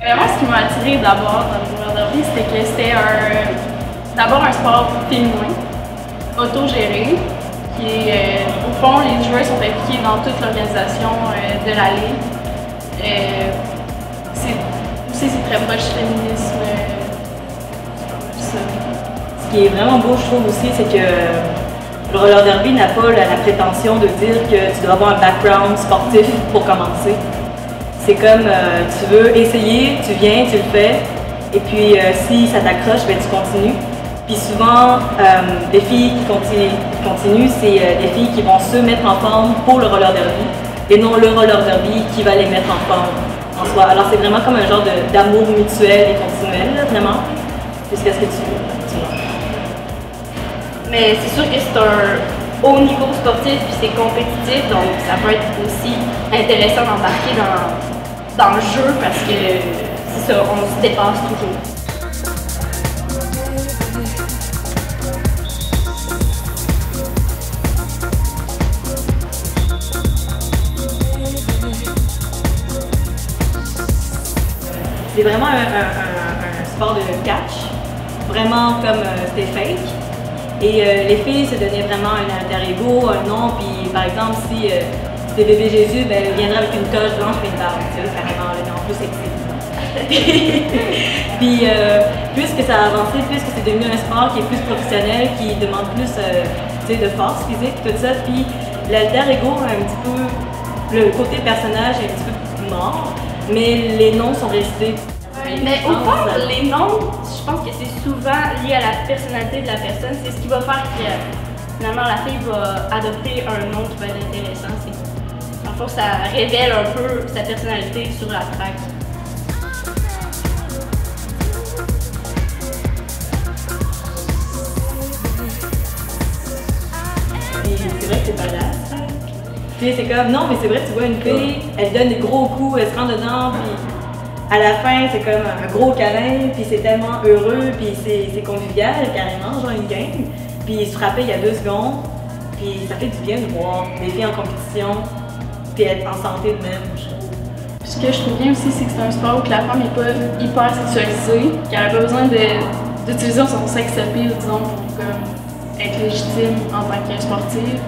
Vraiment, ce qui m'a attirée d'abord dans le roller derby, c'était que c'était d'abord un sport féminin, autogéré, qui est, au fond, les joueurs sont impliqués dans toute l'organisation de la ligue. C'est très proche du féminisme. Ce qui est vraiment beau, je trouve aussi, c'est que le roller derby n'a pas la prétention de dire que tu dois avoir un background sportif pour commencer. C'est comme tu veux essayer, tu viens, tu le fais, et puis si ça t'accroche, ben, tu continues. Puis souvent, les filles qui continuent, c'est des filles qui vont se mettre en forme pour le roller derby, et non le roller derby qui va les mettre en forme en soi. Alors c'est vraiment comme un genre d'amour mutuel et continuel, là, vraiment, jusqu'à ce que tu vois. Mais c'est sûr que c'est un haut niveau sportif puis c'est compétitif, donc ça peut être aussi intéressant d'embarquer dans le jeu parce que c'est ça, on se dépasse toujours. C'est vraiment un sport de catch, vraiment comme c'était fake. Et les filles se donnaient vraiment un alter ego, un nom, puis par exemple si c'était bébé Jésus, ben, elle viendrait avec une toge blanche et une barbe, tu sais, carrément, là, en plus sexy. Puis plus que ça a avancé, plus que c'est devenu un sport qui est plus professionnel, qui demande plus tu sais, de force physique, tout ça, puis l'alter ego, un petit peu, le côté personnage est un petit peu mort, mais les noms sont restés. Mais au fond, les noms, je pense que c'est souvent lié à la personnalité de la personne. C'est ce qui va faire que finalement la fille va adopter un nom qui va être intéressant. En fait, ça révèle un peu sa personnalité sur la track. C'est vrai que c'est badass. Tu sais, c'est comme, non, mais c'est vrai, tu vois une fille, elle donne des gros coups, elle se rend dedans, puis à la fin, c'est comme un gros câlin, puis c'est tellement heureux, puis c'est convivial carrément, genre une game. Puis se frapper il y a 2 secondes, puis ça fait du bien de voir des filles en compétition, puis être en santé de même, je trouve. Ce que je trouve bien aussi, c'est que c'est un sport où la femme n'est pas hyper sexualisée, qu'elle n'a pas besoin d'utiliser son sex appeal, disons, pour comme, être légitime en tant que sportive.